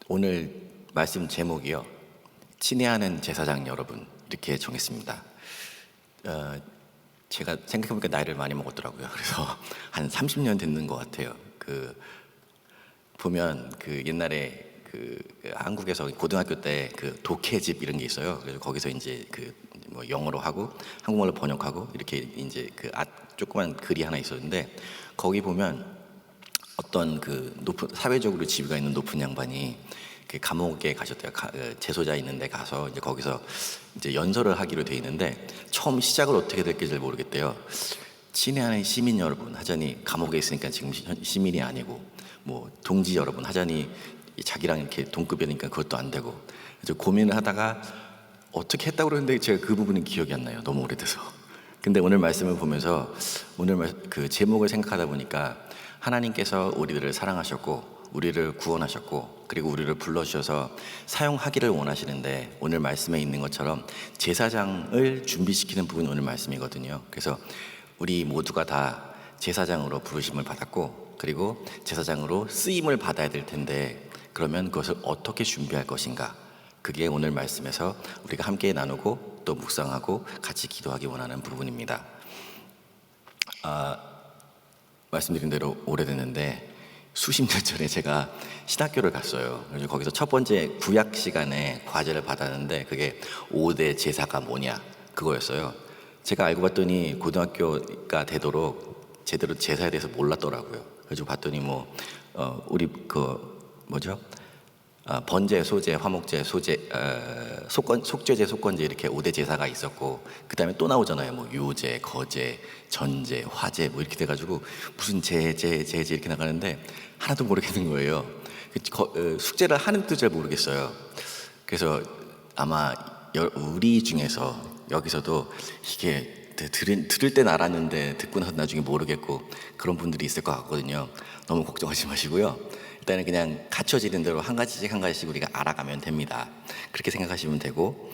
오늘 말씀 제목이요. 친애하는 제사장 여러분 이렇게 정했습니다. 제가 생각해보니까 나이를 많이 먹었더라고요. 그래서 한 30년 됐는 것 같아요. 보면 옛날에 한국에서 고등학교 때 독해집 이런 게 있어요. 그래서 거기서 이제 뭐 영어로 하고 한국말로 번역하고 이렇게 이제 조그만 글이 하나 있었는데 거기 보면 어떤 높은 사회적으로 지위가 있는 높은 양반이 감옥에 가셨대요. 재소자 있는 데 가서 이제 거기서 이제 연설을 하기로 돼 있는데 처음 시작을 어떻게 될지 잘 모르겠대요. 친애하는 시민 여러분 하자니 감옥에 있으니까 지금 시민이 아니고 뭐 동지 여러분 하자니 자기랑 이렇게 동급이니까 그것도 안 되고 그래서 고민을 하다가 어떻게 했다고 그러는데 제가 그 부분은 기억이 안 나요. 너무 오래돼서. 근데 오늘 말씀을 보면서 오늘 제목을 생각하다 보니까 하나님께서 우리들을 사랑하셨고 우리를 구원하셨고 그리고 우리를 불러주셔서 사용하기를 원하시는데 오늘 말씀에 있는 것처럼 제사장을 준비시키는 부분이 오늘 말씀이거든요. 그래서 우리 모두가 다 제사장으로 부르심을 받았고 그리고 제사장으로 쓰임을 받아야 될 텐데 그러면 그것을 어떻게 준비할 것인가, 그게 오늘 말씀에서 우리가 함께 나누고 또 묵상하고 같이 기도하기 원하는 부분입니다. 말씀드린 대로 오래됐는데 수십 년 전에 제가 신학교를 갔어요. 그래서 거기서 첫 번째 구약 시간에 과제를 받았는데 그게 5대 제사가 뭐냐 그거였어요. 제가 알고 봤더니 고등학교가 되도록 제대로 제사에 대해서 몰랐더라고요. 그래서 봤더니 우리 뭐죠? 번제, 소제, 화목제, 소제, 속죄제, 속건제 이렇게 5대 제사가 있었고 그 다음에 또 나오잖아요. 뭐 유제, 거제, 전제, 화제 뭐 이렇게 돼가지고 무슨 제 이렇게 나가는데 하나도 모르겠는 거예요. 숙제를 하는 뜻도 잘 모르겠어요. 그래서 아마 우리 중에서 여기서도 이게 들을 땐 알았는데 듣고 나서 나중에 모르겠고 그런 분들이 있을 것 같거든요. 너무 걱정하지 마시고요. 일단은 그냥 갖춰지는 대로 한 가지씩 우리가 알아가면 됩니다. 그렇게 생각하시면 되고,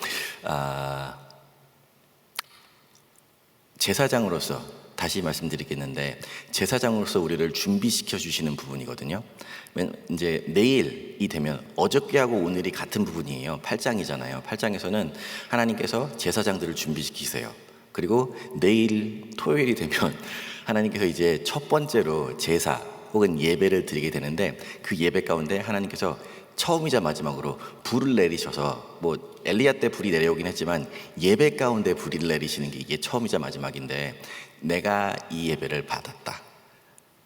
제사장으로서 다시 말씀드리겠는데 제사장으로서 우리를 준비시켜 주시는 부분이거든요. 이제 내일이 되면 어저께하고 오늘이 같은 부분이에요. 8장이잖아요. 8장에서는 하나님께서 제사장들을 준비시키세요. 그리고 내일 토요일이 되면 하나님께서 이제 첫 번째로 제사 혹은 예배를 드리게 되는데 그 예배 가운데 하나님께서 처음이자 마지막으로 불을 내리셔서 뭐 엘리야 때 불이 내려오긴 했지만 예배 가운데 불을 내리시는 게 이게 처음이자 마지막인데 내가 이 예배를 받았다.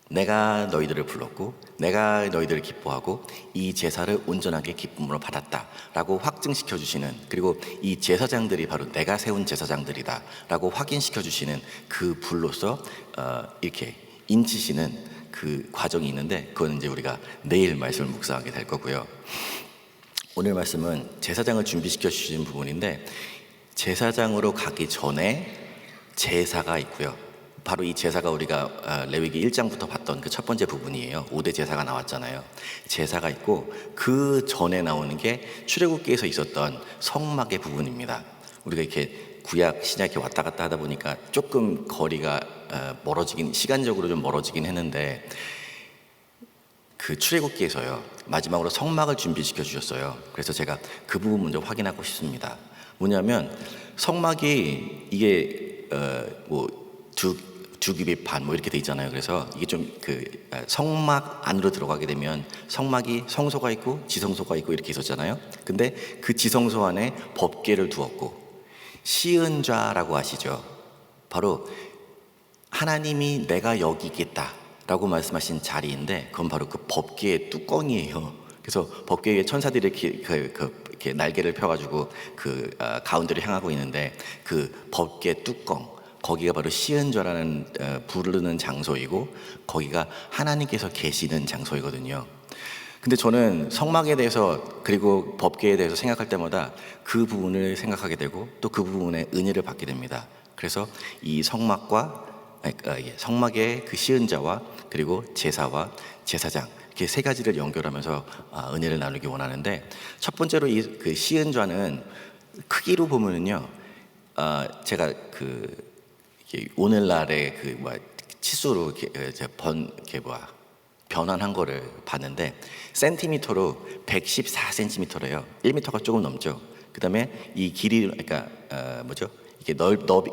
내가 너희들을 불렀고 내가 너희들을 기뻐하고 이 제사를 온전하게 기쁨으로 받았다 라고 확증시켜 주시는, 그리고 이 제사장들이 바로 내가 세운 제사장들이다 라고 확인시켜 주시는 그 불로서 이렇게 인치시는 그 과정이 있는데 그건 이제 우리가 내일 말씀을 묵상하게 될 거고요. 오늘 말씀은 제사장을 준비시켜 주시는 부분인데 제사장으로 가기 전에 제사가 있고요. 바로 이 제사가 우리가 레위기 1장부터 봤던 그 첫 번째 부분이에요. 5대 제사가 나왔잖아요. 제사가 있고 그 전에 나오는 게 출애굽기에서 있었던 성막의 부분입니다. 우리가 이렇게 구약 신약 이렇게 왔다 갔다 하다 보니까 조금 거리가 시간적으로 좀 멀어지긴 했는데 그 출애굽기에서요 마지막으로 성막을 준비시켜 주셨어요. 그래서 제가 그 부분 먼저 확인하고 싶습니다. 뭐냐면 성막이 이게 두 규빗 반 뭐 이렇게 돼 있잖아요. 그래서 이게 좀 성막 안으로 들어가게 되면 성막이 성소가 있고 지성소가 있고 이렇게 있었잖아요. 근데 그 지성소 안에 법궤를 두었고 시은좌라고 아시죠? 바로 하나님이 내가 여기 있겠다 라고 말씀하신 자리인데 그건 바로 그 법궤의 뚜껑이에요. 그래서 법궤에 천사들이 이렇게 날개를 펴가지고 가운데를 향하고 있는데 그 법궤 뚜껑, 거기가 바로 시은좌라는 부르는 장소이고 거기가 하나님께서 계시는 장소이거든요. 근데 저는 성막에 대해서 그리고 법궤에 대해서 생각할 때마다 그 부분을 생각하게 되고 또 그 부분에 은혜를 받게 됩니다. 그래서 이 성막의 그 시은자와 그리고 제사와 제사장 이렇게 세 가지를 연결하면서 은혜를 나누기 원하는데 첫 번째로 그 시은좌는 크기로 보면은요 제가 오늘날의 치수로 변환한 거를 봤는데 센티미터로 114cm래요. 1m가 조금 넘죠. 그다음에 이 길이 그러니까 뭐죠? 이게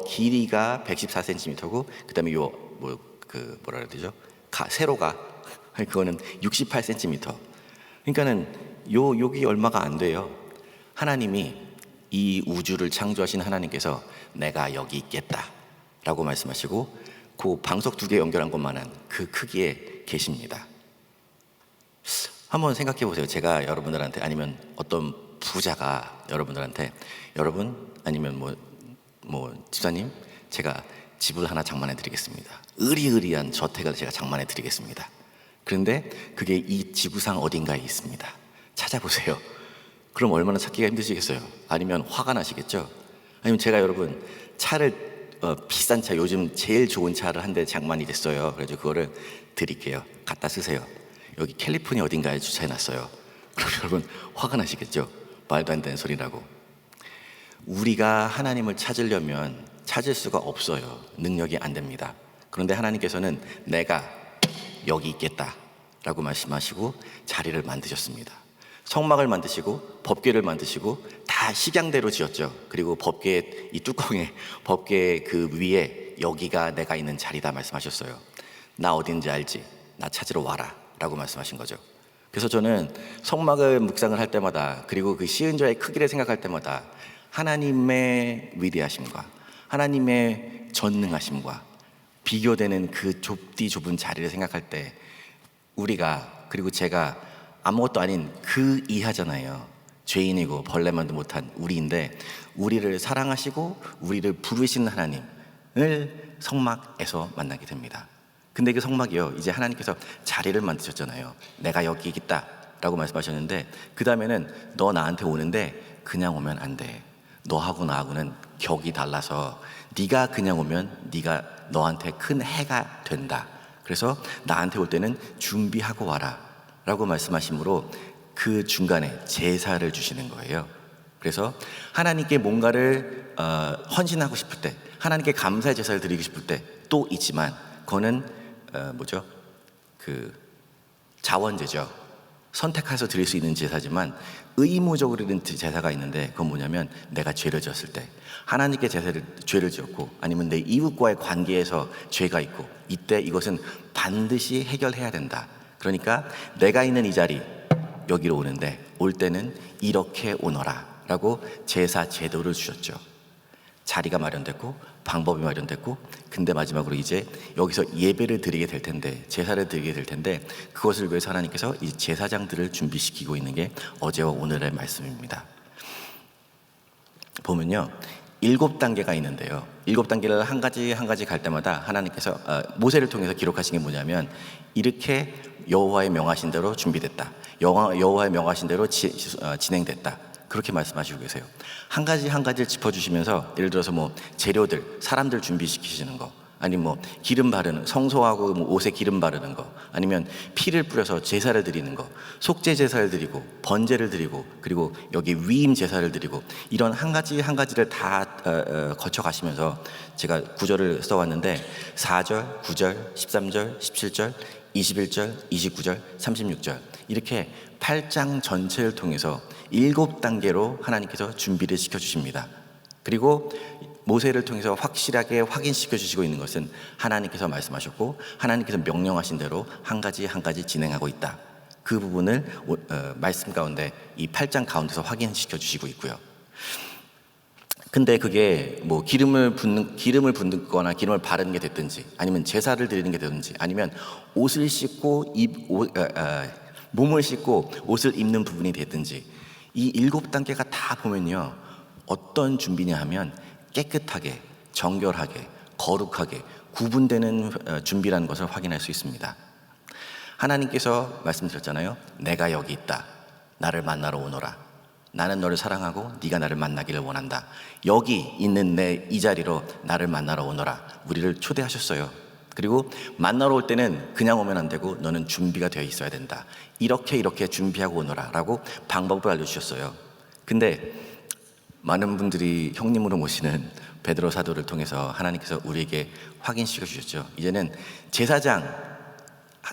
길이가 114cm고 그다음에 요 뭐라 그래야 되죠? 세로가 그거는 68cm. 그러니까는 여기 얼마가 안 돼요. 하나님이 이 우주를 창조하신 하나님께서 내가 여기 있겠다라고 말씀하시고 그 방석 2개 연결한 것만한 그 크기에 계십니다. 한번 생각해 보세요. 제가 여러분들한테 아니면 어떤 부자가 여러분들한테 여러분 아니면 뭐 집사님 제가 집을 하나 장만해 드리겠습니다. 으리으리한 저택을 제가 장만해 드리겠습니다. 그런데 그게 이 지구상 어딘가에 있습니다. 찾아보세요. 그럼 얼마나 찾기가 힘드시겠어요? 아니면 화가 나시겠죠? 아니면 제가 여러분 차를 비싼 차 요즘 제일 좋은 차를 한 대 장만이 됐어요. 그래서 그거를 드릴게요. 갖다 쓰세요. 여기 캘리포니아 어딘가에 주차해 놨어요. 그럼 여러분 화가 나시겠죠? 말도 안 되는 소리라고. 우리가 하나님을 찾으려면 찾을 수가 없어요. 능력이 안 됩니다. 그런데 하나님께서는 내가 여기 있겠다 라고 말씀하시고 자리를 만드셨습니다. 성막을 만드시고 법궤를 만드시고 다 식양대로 지었죠. 그리고 법궤 이 뚜껑에 법궤 그 위에 여기가 내가 있는 자리다 말씀하셨어요. 나 어딘지 알지? 나 찾으러 와라 라고 말씀하신 거죠. 그래서 저는 성막을 묵상을 할 때마다 그리고 그 시은자의 크기를 생각할 때마다 하나님의 위대하심과 하나님의 전능하심과 비교되는 그 좁은 자리를 생각할 때 우리가 그리고 제가 아무것도 아닌 그 이하잖아요. 죄인이고 벌레만도 못한 우리인데 우리를 사랑하시고 우리를 부르시는 하나님을 성막에서 만나게 됩니다. 근데 그 성막이요 이제 하나님께서 자리를 만드셨잖아요. 내가 여기 있다 라고 말씀하셨는데 그 다음에는 너 나한테 오는데 그냥 오면 안 돼. 너하고 나하고는 격이 달라서 네가 그냥 오면 네가 너한테 큰 해가 된다. 그래서 나한테 올 때는 준비하고 와라 라고 말씀하심으로 그 중간에 제사를 주시는 거예요. 그래서 하나님께 뭔가를 헌신하고 싶을 때 하나님께 감사의 제사를 드리고 싶을 때 또 있지만 그거는 뭐죠? 그 자원제죠. 선택해서 드릴 수 있는 제사지만 의무적으로 드리는 제사가 있는데 그건 뭐냐면 내가 죄를 지었을 때 하나님께 죄를 지었고 아니면 내 이웃과의 관계에서 죄가 있고 이때 이것은 반드시 해결해야 된다. 그러니까 내가 있는 이 자리 여기로 오는데 올 때는 이렇게 오너라 라고 제사 제도를 주셨죠. 자리가 마련됐고 방법이 마련됐고 근데 마지막으로 이제 여기서 예배를 드리게 될 텐데 제사를 드리게 될 텐데 그것을 위해서 하나님께서 이 제사장들을 준비시키고 있는 게 어제와 오늘의 말씀입니다. 보면요 7단계가 있는데요 7단계를 한 가지 갈 때마다 하나님께서 모세를 통해서 기록하신 게 뭐냐면 이렇게 여호와의 명하신 대로 준비됐다. 여호와의 명하신 대로 진행됐다. 그렇게 말씀하시고 계세요. 한 가지를 짚어주시면서 예를 들어서 뭐 재료들, 사람들 준비시키시는 거, 아니면 뭐 기름 바르는 성소하고 뭐 옷에 기름 바르는 거, 아니면 피를 뿌려서 제사를 드리는 거, 속죄 제사를 드리고 번제를 드리고 그리고 여기 위임 제사를 드리고 이런 한 가지를 다 거쳐가시면서 제가 구절을 써왔는데 4절, 9절, 13절, 17절, 21절, 29절, 36절 이렇게 8장 전체를 통해서 7단계로 하나님께서 준비를 시켜주십니다. 그리고 모세를 통해서 확실하게 확인시켜 주시고 있는 것은 하나님께서 말씀하셨고 하나님께서 명령하신 대로 한 가지 진행하고 있다. 그 부분을 말씀 가운데 이 8장 가운데서 확인시켜 주시고 있고요. 근데 그게 뭐 기름을 붓거나 기름을 바르는 게 됐든지 아니면 제사를 드리는 게 됐든지 아니면 옷을 씻고 몸을 씻고 옷을 입는 부분이 됐든지 이 7단계가 다 보면요 어떤 준비냐 하면 깨끗하게 정결하게 거룩하게 구분되는 준비라는 것을 확인할 수 있습니다. 하나님께서 말씀드렸잖아요. 내가 여기 있다. 나를 만나러 오너라. 나는 너를 사랑하고 네가 나를 만나기를 원한다. 여기 있는 내 이 자리로 나를 만나러 오너라. 우리를 초대하셨어요. 그리고 만나러 올 때는 그냥 오면 안 되고 너는 준비가 되어 있어야 된다. 이렇게 준비하고 오너라 라고 방법을 알려주셨어요. 근데 많은 분들이 형님으로 모시는 베드로 사도를 통해서 하나님께서 우리에게 확인시켜 주셨죠. 이제는 제사장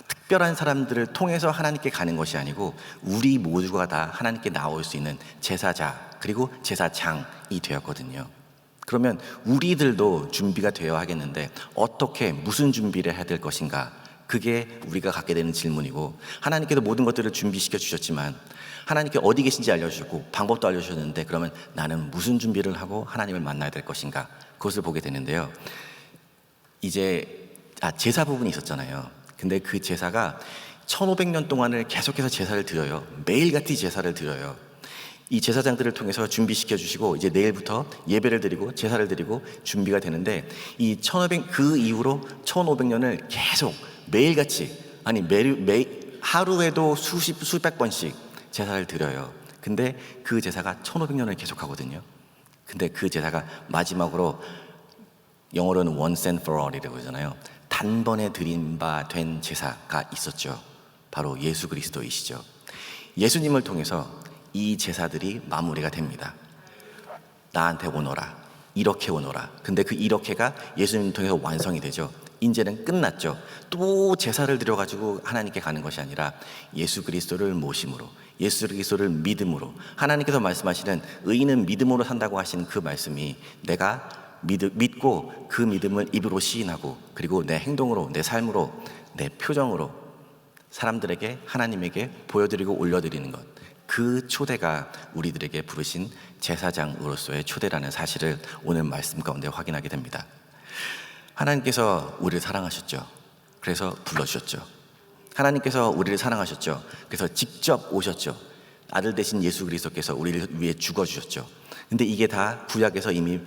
특별한 사람들을 통해서 하나님께 가는 것이 아니고 우리 모두가 다 하나님께 나올 수 있는 제사자 그리고 제사장이 되었거든요. 그러면 우리들도 준비가 되어야 하겠는데 어떻게 무슨 준비를 해야 될 것인가? 그게 우리가 갖게 되는 질문이고, 하나님께서 모든 것들을 준비시켜 주셨지만 하나님께 어디 계신지 알려주셨고 방법도 알려주셨는데 그러면 나는 무슨 준비를 하고 하나님을 만나야 될 것인가? 그것을 보게 되는데요. 이제 제사 부분이 있었잖아요. 근데 그 제사가 1500년 동안을 계속해서 제사를 드려요. 매일같이 제사를 드려요. 이 제사장들을 통해서 준비시켜 주시고 이제 내일부터 예배를 드리고 제사를 드리고 준비가 되는데, 이 1500, 그 이후로 1500년을 계속 매일같이, 아니 하루에도 수백 번씩 제사를 드려요. 근데 그 제사가 1500년을 계속하거든요. 근데 그 제사가 마지막으로, 영어로는 once and for all이라고 하잖아요. 단번에 드린 바 된 제사가 있었죠. 바로 예수 그리스도이시죠. 예수님을 통해서 이 제사들이 마무리가 됩니다. 나한테 오너라, 이렇게 오너라. 근데 그 이렇게가 예수님을 통해서 완성이 되죠. 이제는 끝났죠. 또 제사를 드려가지고 하나님께 가는 것이 아니라 예수 그리스도를 모심으로, 예수 그리스도를 믿음으로, 하나님께서 말씀하시는 의인은 믿음으로 산다고 하시는 그 말씀이 내가 믿고 그 믿음을 입으로 시인하고 그리고 내 행동으로, 내 삶으로, 내 표정으로 사람들에게, 하나님에게 보여드리고 올려드리는 것, 그 초대가 우리들에게 부르신 제사장으로서의 초대라는 사실을 오늘 말씀 가운데 확인하게 됩니다. 하나님께서 우리를 사랑하셨죠. 그래서 불러주셨죠. 하나님께서 우리를 사랑하셨죠. 그래서 직접 오셨죠. 아들 되신 예수 그리스도께서 우리를 위해 죽어주셨죠. 근데 이게 다 구약에서 이미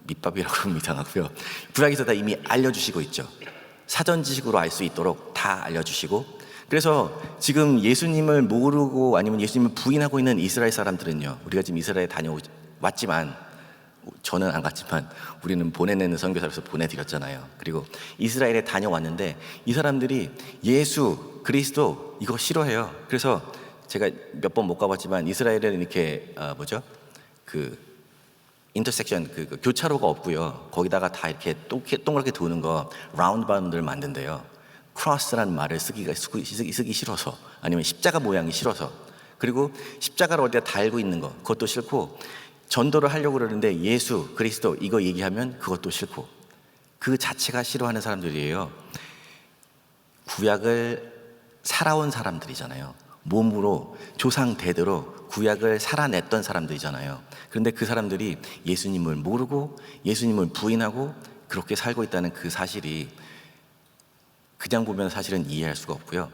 밑밥이라고 하면 이상하고요. 구약에서 다 이미 알려주시고 있죠. 사전 지식으로 알 수 있도록 다 알려주시고, 그래서 지금 예수님을 모르고 아니면 예수님을 부인하고 있는 이스라엘 사람들은요, 우리가 지금 이스라엘에 다녀왔지만, 저는 안 갔지만 우리는 보내내는 선교사로서 보내드렸잖아요. 그리고 이스라엘에 다녀왔는데 이 사람들이 예수 그리스도 이거 싫어해요. 그래서 제가 몇 번 못 가봤지만 이스라엘에는 이렇게 인터섹션, 그 교차로가 없고요. 거기다가 다 이렇게 동그랗게 도는 거 라운드바운드를 만든대요. 크로스라는 말을 쓰기 싫어서, 아니면 십자가 모양이 싫어서, 그리고 십자가를 어디다 달고 있는 거 그것도 싫고, 전도를 하려고 그러는데 예수 그리스도 이거 얘기하면 그것도 싫고, 그 자체가 싫어하는 사람들이에요. 구약을 살아온 사람들이잖아요. 몸으로 조상 대대로 구약을 살아냈던 사람들이잖아요. 그런데 그 사람들이 예수님을 모르고 예수님을 부인하고 그렇게 살고 있다는 그 사실이 그냥 보면 사실은 이해할 수가 없고요.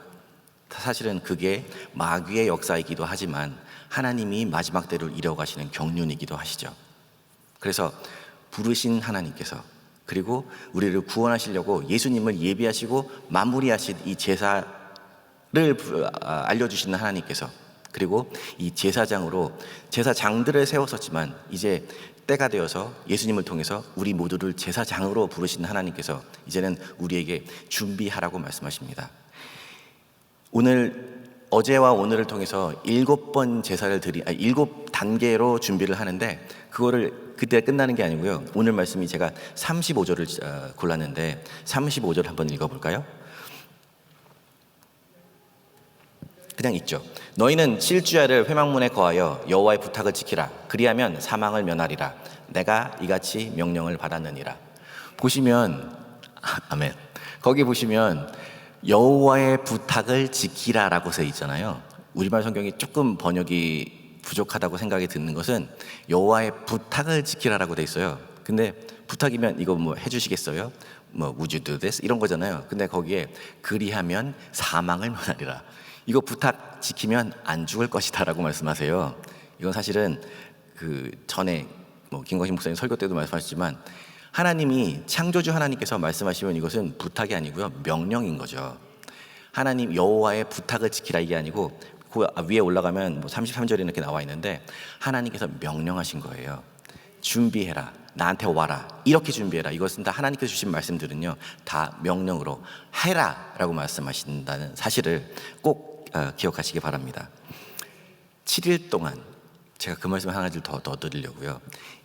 사실은 그게 마귀의 역사이기도 하지만 하나님이 마지막 때를 이뤄가시는 경륜이기도 하시죠. 그래서 부르신 하나님께서, 그리고 우리를 구원하시려고 예수님을 예비하시고 마무리하신 이 제사를 알려주시는 하나님께서, 그리고 이 제사장으로 제사장들을 세웠었지만 이제 때가 되어서 예수님을 통해서 우리 모두를 제사장으로 부르신 하나님께서 이제는 우리에게 준비하라고 말씀하십니다. 어제와 오늘을 통해서 7 단계로 준비를 하는데, 그거를 그때 끝나는 게 아니고요. 오늘 말씀이 제가 35절을 골랐는데 35절 한번 읽어볼까요? 그냥 있죠. 너희는 7주야를 회막문에 거하여 여호와의 부탁을 지키라. 그리하면 사망을 면하리라. 내가 이같이 명령을 받았느니라. 보시면, 아멘. 거기 보시면 여호와의 부탁을 지키라라고 써 있잖아요. 우리말 성경이 조금 번역이 부족하다고 생각이 드는 것은 여호와의 부탁을 지키라라고 돼 있어요. 근데 부탁이면 이거 뭐 해주시겠어요? would you do this? 이런 거잖아요. 근데 거기에 그리하면 사망을 면하리라. 이거 부탁 지키면 안 죽을 것이다 라고 말씀하세요. 이건 사실은 그 전에 김광식 목사님 설교 때도 말씀하셨지만, 하나님이, 창조주 하나님께서 말씀하시면 이것은 부탁이 아니고요, 명령인 거죠. 하나님 여호와의 부탁을 지키라 이게 아니고, 그 위에 올라가면 33절에 이렇게 나와 있는데 하나님께서 명령하신 거예요. 준비해라, 나한테 와라, 이렇게 준비해라. 이것은 다 하나님께서 주신 말씀들은요 다 명령으로 해라 라고 말씀하신다는 사실을 꼭 기억하시기 바랍니다. 7일 동안 제가 그 말씀 하나 더 드리려고요.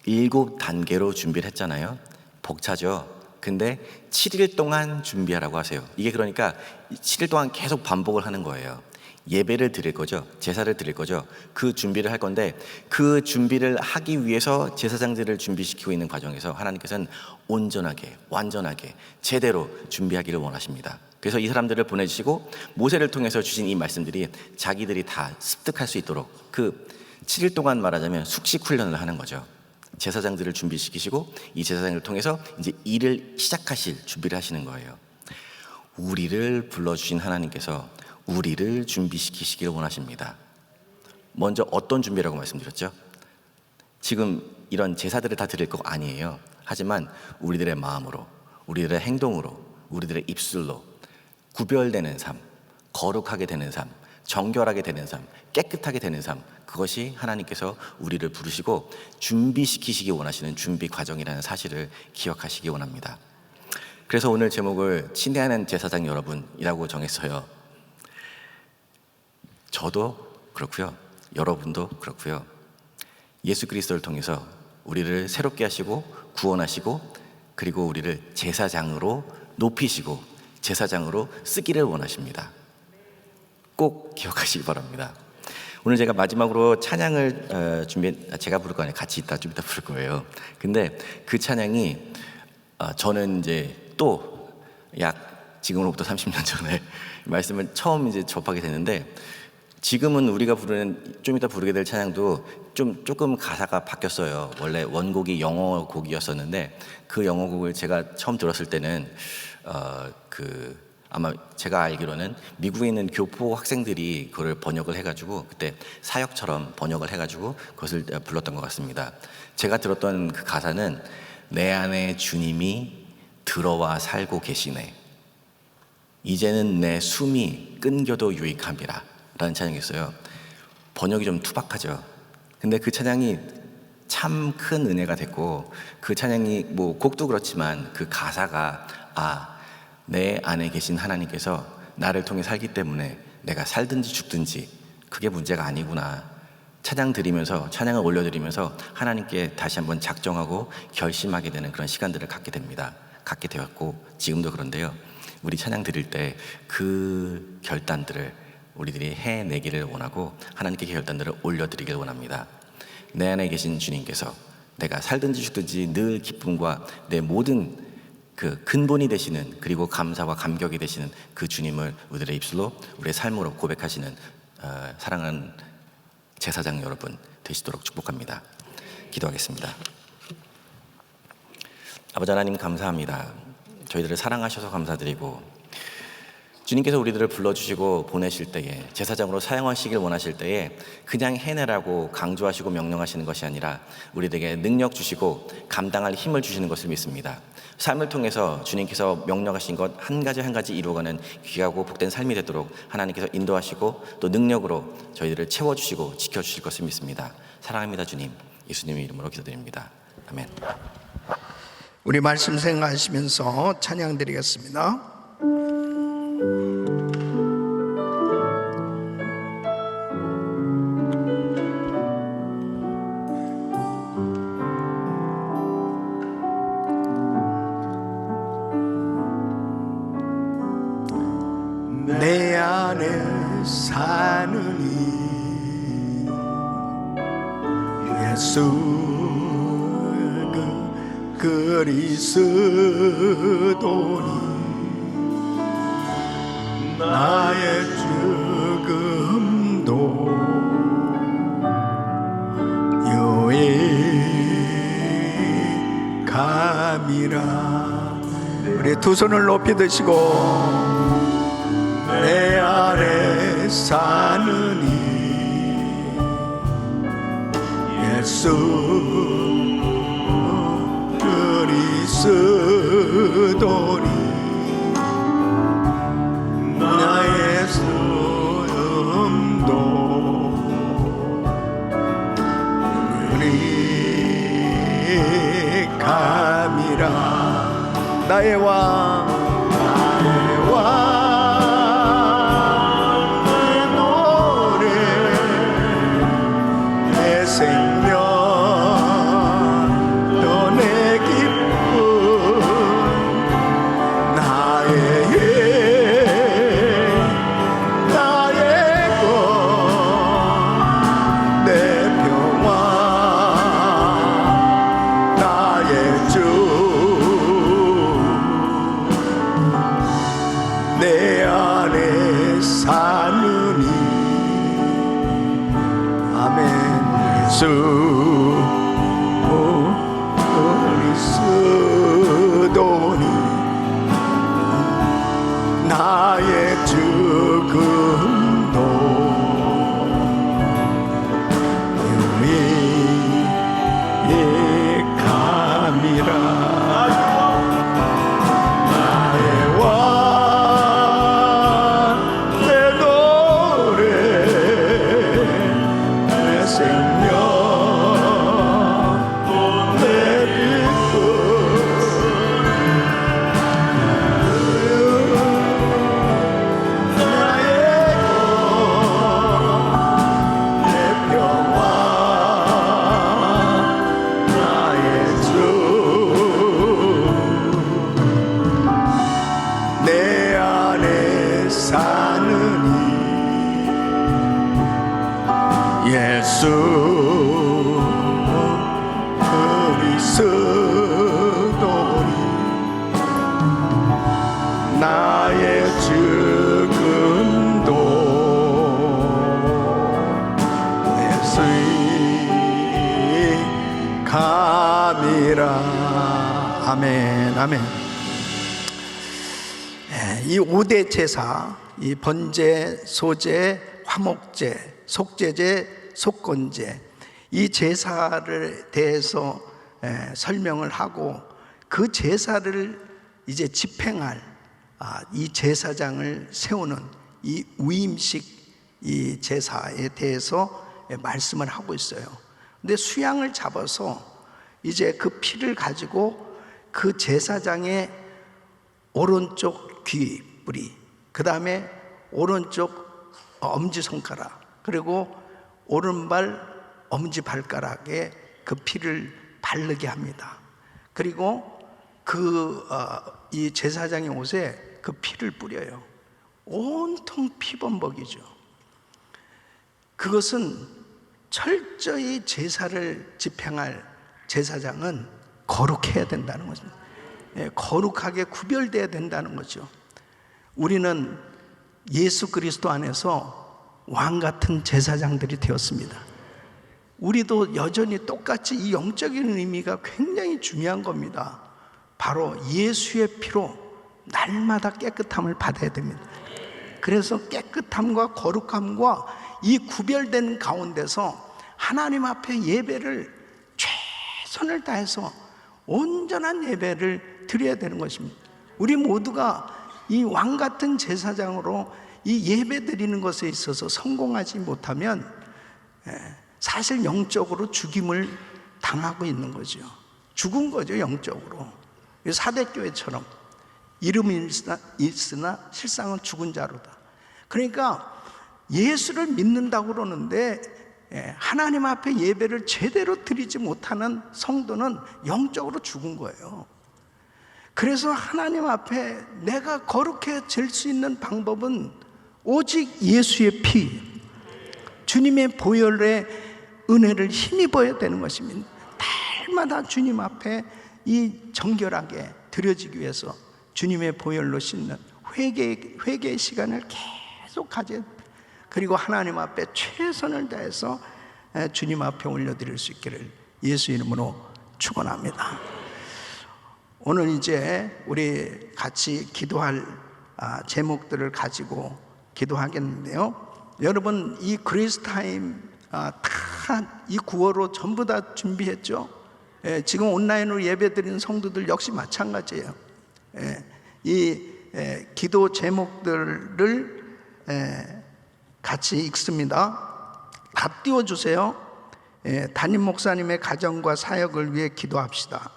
7 단계로 준비를 했잖아요. 벅차죠. 근데 7일 동안 준비하라고 하세요. 이게 그러니까 7일 동안 계속 반복을 하는 거예요. 예배를 드릴 거죠. 제사를 드릴 거죠. 그 준비를 할 건데 그 준비를 하기 위해서 제사장들을 준비시키고 있는 과정에서 하나님께서는 온전하게, 완전하게, 제대로 준비하기를 원하십니다. 그래서 이 사람들을 보내주시고 모세를 통해서 주신 이 말씀들이 자기들이 다 습득할 수 있도록 그 7일 동안 말하자면 숙식 훈련을 하는 거죠. 제사장들을 준비시키시고 이 제사장을 통해서 이제 일을 시작하실 준비를 하시는 거예요. 우리를 불러주신 하나님께서 우리를 준비시키시기를 원하십니다. 먼저 어떤 준비라고 말씀드렸죠? 지금 이런 제사들을 다 드릴 거 아니에요. 하지만 우리들의 마음으로, 우리들의 행동으로, 우리들의 입술로 구별되는 삶, 거룩하게 되는 삶, 정결하게 되는 삶, 깨끗하게 되는 삶, 그것이 하나님께서 우리를 부르시고 준비시키시기 원하시는 준비 과정이라는 사실을 기억하시기 원합니다. 그래서 오늘 제목을 친애하는 제사장 여러분이라고 정했어요. 저도 그렇고요. 여러분도 그렇고요. 예수 그리스도를 통해서 우리를 새롭게 하시고 구원하시고 그리고 우리를 제사장으로 높이시고 제사장으로 쓰기를 원하십니다. 꼭 기억하시기 바랍니다. 오늘 제가 마지막으로 찬양을 제가 부를 거 아니에요. 같이 좀 이따 부를 거예요. 근데 그 찬양이 저는 이제 또 지금으로부터 30년 전에 말씀을 처음 이제 접하게 되는데 지금은 우리가 부르는 좀 이따 부르게 될 찬양도 조금 가사가 바뀌었어요. 원래 원곡이 영어 곡이었었는데 그 영어 곡을 제가 처음 들었을 때는 아마 제가 알기로는 미국에 있는 교포 학생들이 그걸 번역을 해가지고 그때 사역처럼 번역을 해가지고 그것을 불렀던 것 같습니다. 제가 들었던 그 가사는 내 안에 주님이 들어와 살고 계시네. 이제는 내 숨이 끊겨도 유익함이라 라는 찬양이었어요. 번역이 좀 투박하죠. 근데 그 찬양이 참 큰 은혜가 됐고 그 찬양이 뭐 곡도 그렇지만 그 가사가 내 안에 계신 하나님께서 나를 통해 살기 때문에 내가 살든지 죽든지 그게 문제가 아니구나. 찬양 드리면서 찬양을 올려드리면서 하나님께 다시 한번 작정하고 결심하게 되는 그런 시간들을 갖게 되었고 지금도 그런데요. 우리 찬양 드릴 때 그 결단들을 우리들이 해내기를 원하고 하나님께 결단들을 올려드리기를 원합니다. 내 안에 계신 주님께서 내가 살든지 죽든지 늘 기쁨과 내 모든 그 근본이 되시는 그리고 감사와 감격이 되시는 그 주님을 우리들의 입술로 우리의 삶으로 고백하시는 사랑하는 제사장 여러분 되시도록 축복합니다. 기도하겠습니다. 아버지 하나님 감사합니다. 저희들을 사랑하셔서 감사드리고 주님께서 우리들을 불러주시고 보내실 때에 제사장으로 사용하시길 원하실 때에 그냥 해내라고 강조하시고 명령하시는 것이 아니라 우리에게 능력 주시고 감당할 힘을 주시는 것을 믿습니다. 삶을 통해서 주님께서 명령하신 것 한 가지 이루어가는 귀하고 복된 삶이 되도록 하나님께서 인도하시고 또 능력으로 저희들을 채워주시고 지켜주실 것을 믿습니다. 사랑합니다 주님. 예수님의 이름으로 기도드립니다. 아멘. 우리 말씀 생각하시면서 찬양 드리겠습니다. 내 안에 사는 이 예수 그리스도니 나의 죽음도 유익함이라. 우리 두 손을 높이 드시고 내 안에 사는 이 예수 그리스도니 나의 숨도 유익함이라. 나의 왕 생명 또 내 기쁨 예수 그리스도니 나의 죽음도 유익함이라 나의 왕 내 노래 내 생명 내 기쁨 나의 내 평화 나의 주 내 안에 사느니 예수 그리스도니 나의 죽음도 감이라. 아멘 아멘. 이 5대 제사, 이 번제, 소제, 화목제, 속제제, 속건제, 이 제사를 대해서 설명을 하고 그 제사를 이제 집행할 이 제사장을 세우는 이 위임식 이 제사에 대해서 말씀을 하고 있어요. 근데 수양을 잡아서 이제 그 피를 가지고 그 제사장의 오른쪽 귀 뿌리, 그 다음에 오른쪽 엄지손가락, 그리고 오른발 엄지발가락에 그 피를 바르게 합니다. 그리고 이 제사장의 옷에 그 피를 뿌려요. 온통 피범벅이죠. 그것은 철저히 제사를 집행할 제사장은 거룩해야 된다는 거죠. 거룩하게 구별돼야 된다는 거죠. 우리는 예수 그리스도 안에서 왕 같은 제사장들이 되었습니다. 우리도 여전히 똑같이 이 영적인 의미가 굉장히 중요한 겁니다. 바로 예수의 피로 날마다 깨끗함을 받아야 됩니다. 그래서 깨끗함과 거룩함과 이 구별된 가운데서 하나님 앞에 예배를 최선을 다해서 온전한 예배를 드려야 되는 것입니다. 우리 모두가 이 왕 같은 제사장으로 이 예배 드리는 것에 있어서 성공하지 못하면 사실 영적으로 죽임을 당하고 있는 거죠. 죽은 거죠, 영적으로. 사대교회처럼 이름은 있으나 실상은 죽은 자로다. 그러니까 예수를 믿는다고 그러는데 하나님 앞에 예배를 제대로 드리지 못하는 성도는 영적으로 죽은 거예요. 그래서 하나님 앞에 내가 거룩해질 수 있는 방법은 오직 예수의 피, 주님의 보혈의 은혜를 힘입어야 되는 것입니다. 날마다 주님 앞에 이 정결하게 드려지기 위해서 주님의 보혈로 씻는 회개의 시간을 계속 가져야 됩니다. 그리고 하나님 앞에 최선을 다해서 주님 앞에 올려드릴 수 있기를 예수 이름으로 축원합니다. 오늘 이제 우리 같이 기도할 제목들을 가지고 기도하겠는데요. 여러분 이 그레이스 타임 다 이 구호로 전부 다 준비했죠. 지금 온라인으로 예배드리는 성도들 역시 마찬가지예요. 이 기도 제목들을 같이 읽습니다. 다 띄워주세요. 담임 목사님의 가정과 사역을 위해 기도합시다.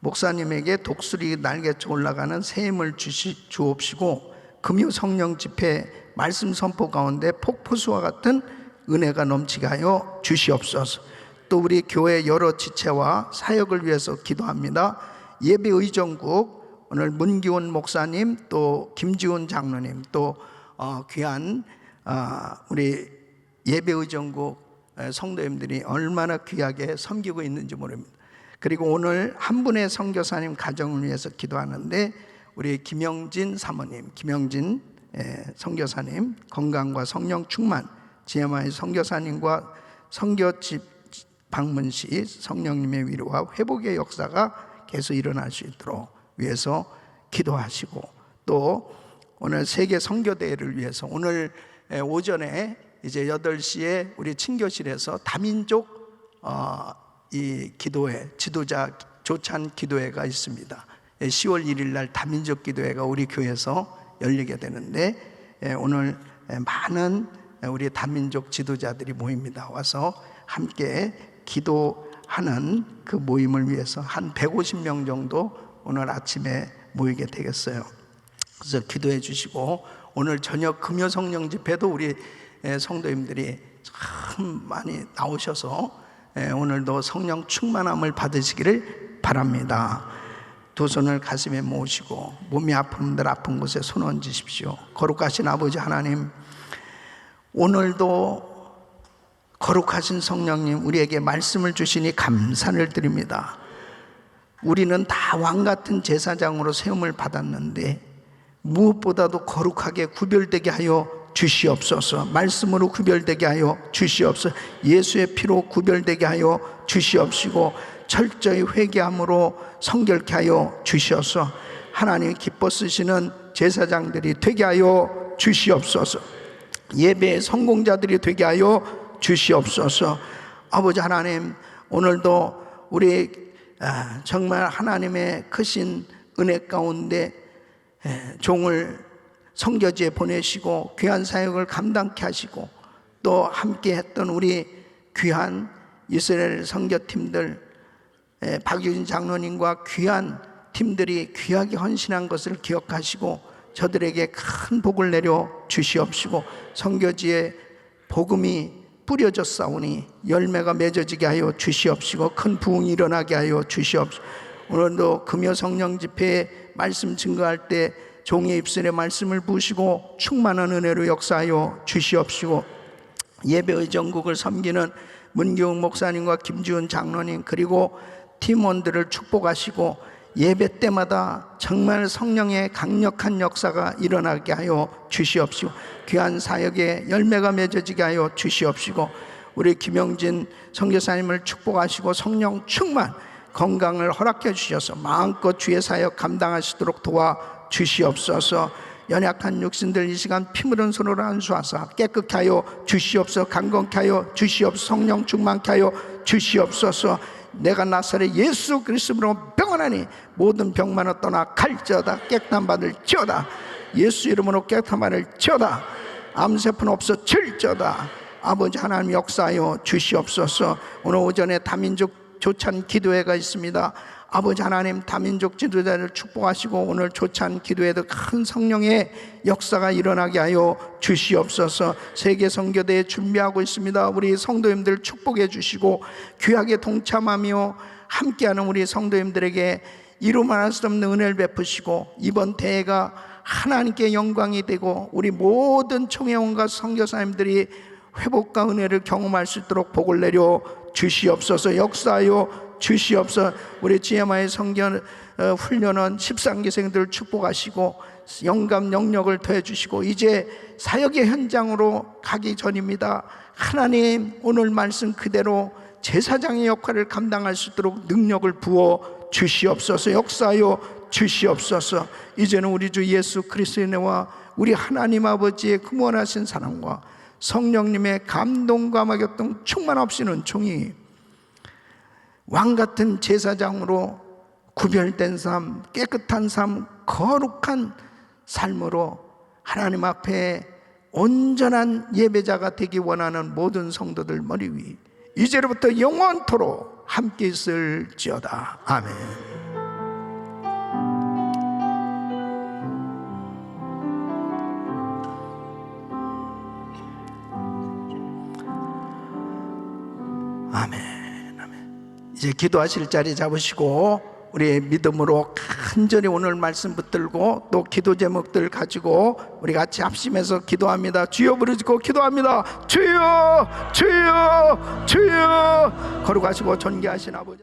목사님에게 독수리 날개쳐 올라가는 새 힘을 주옵시고 금요 성령 집회 말씀 선포 가운데 폭포수와 같은 은혜가 넘치게 하여 주시옵소서. 또 우리 교회 여러 지체와 사역을 위해서 기도합니다. 예배의정국 오늘 문기훈 목사님, 또 김지훈 장로님, 또 귀한 우리 예배의정국 성도님들이 얼마나 귀하게 섬기고 있는지 모릅니다. 그리고 오늘 한 분의 선교사님 가정을 위해서 기도하는데 우리 김영진 사모님, 김영진 선교사님 건강과 성령 충만, GMI 선교사님과 선교집 방문 시 성령님의 위로와 회복의 역사가 계속 일어날 수 있도록 위해서 기도하시고, 또 오늘 세계 선교대회를 위해서 오늘 오전에 이제 8시에 우리 친교실에서 다민족 이 기도회, 지도자 조찬 기도회가 있습니다. 10월 1일 날 다민족 기도회가 우리 교회에서 열리게 되는데, 오늘 많은 우리 다민족 지도자들이 모입니다. 와서 함께 기도하는 그 모임을 위해서 한 150명 정도 오늘 아침에 모이게 되겠어요. 그래서 기도해 주시고, 오늘 저녁 금요 성령 집회도 우리 성도님들이 참 많이 나오셔서 오늘도 성령 충만함을 받으시기를 바랍니다. 두 손을 가슴에 모으시고 몸이 아픈 분들 아픈 곳에 손 얹으십시오. 거룩하신 아버지 하나님, 오늘도 거룩하신 성령님 우리에게 말씀을 주시니 감사를 드립니다. 우리는 다 왕같은 제사장으로 세움을 받았는데 무엇보다도 거룩하게 구별되게 하여 주시옵소서. 말씀으로 구별되게 하여 주시옵소서. 예수의 피로 구별되게 하여 주시옵시고, 철저히 회개함으로 성결케 하여 주시옵소서. 하나님 기뻐 쓰시는 제사장들이 되게 하여 주시옵소서. 예배의 성공자들이 되게 하여 주시옵소서. 아버지 하나님, 오늘도 우리 정말 하나님의 크신 은혜 가운데 종을 선교지에 보내시고 귀한 사역을 감당케 하시고, 또 함께 했던 우리 귀한 이스라엘 선교팀들, 박유진 장로님과 귀한 팀들이 귀하게 헌신한 것을 기억하시고 저들에게 큰 복을 내려 주시옵시고, 선교지에 복음이 뿌려졌사오니 열매가 맺어지게 하여 주시옵시고 큰 부흥이 일어나게 하여 주시옵시고, 오늘도 금요 성령 집회에 말씀 증거할 때 종의 입술에 말씀을 부으시고 충만한 은혜로 역사하여 주시옵시고, 예배의 전국을 섬기는 문기웅 목사님과 김지훈 장로님 그리고 팀원들을 축복하시고, 예배 때마다 정말 성령의 강력한 역사가 일어나게 하여 주시옵시고 귀한 사역에 열매가 맺어지게 하여 주시옵시고, 우리 김영진 선교사님을 축복하시고 성령 충만 건강을 허락해 주셔서 마음껏 주의 사역 감당하시도록 도와주시옵소서. 연약한 육신들 이 시간 피 묻은 손으로 안수하사 깨끗게 하여 주시옵소서. 강건케 하여 주시옵소서. 성령 충만케 하여 주시옵소서. 내가 나사렛 예수 그리스도로 병원하니 모든 병만을 떠나 갈지어다. 깨끗한 받을지어다. 예수 이름으로 깨끗한 받을지어다. 암세포는 없어질지어다. 아버지 하나님 역사하여 주시옵소서. 오늘 오전에 다민족 조찬 기도회가 있습니다. 아버지 하나님, 다민족 지도자를 축복하시고 오늘 조찬 기도회도 큰 성령의 역사가 일어나게 하여 주시옵소서. 세계 선교대회 준비하고 있습니다. 우리 성도님들 축복해 주시고 귀하게 동참하며 함께하는 우리 성도님들에게 이루 말할 수 없는 은혜를 베푸시고, 이번 대회가 하나님께 영광이 되고 우리 모든 총회원과 선교사님들이 회복과 은혜를 경험할 수 있도록 복을 내려 주시옵소서. 역사하여 주시옵소서. 우리 GMI 성견 훈련원 13기생들 축복하시고 영감 영력을 더해 주시고, 이제 사역의 현장으로 가기 전입니다. 하나님, 오늘 말씀 그대로 제사장의 역할을 감당할 수 있도록 능력을 부어 주시옵소서. 역사하여 주시옵소서. 이제는 우리 주 예수 그리스도의 은혜와 우리 하나님 아버지의 그무한하신 사랑과 성령님의 감동과 막였던 충만 없이는 종이 왕같은 제사장으로 구별된 삶, 깨끗한 삶, 거룩한 삶으로 하나님 앞에 온전한 예배자가 되기 원하는 모든 성도들 머리 위 이제로부터 영원토록 함께 있을지어다. 아멘. 아멘, 아멘. 이제 기도하실 자리 잡으시고 우리 믿음으로 간절히 오늘 말씀 붙들고 또 기도 제목들 가지고 우리 같이 합심해서 기도합니다. 주여 부르짖고 기도합니다. 주여, 주여, 주여. 걸어가시고 존귀하신 아버지.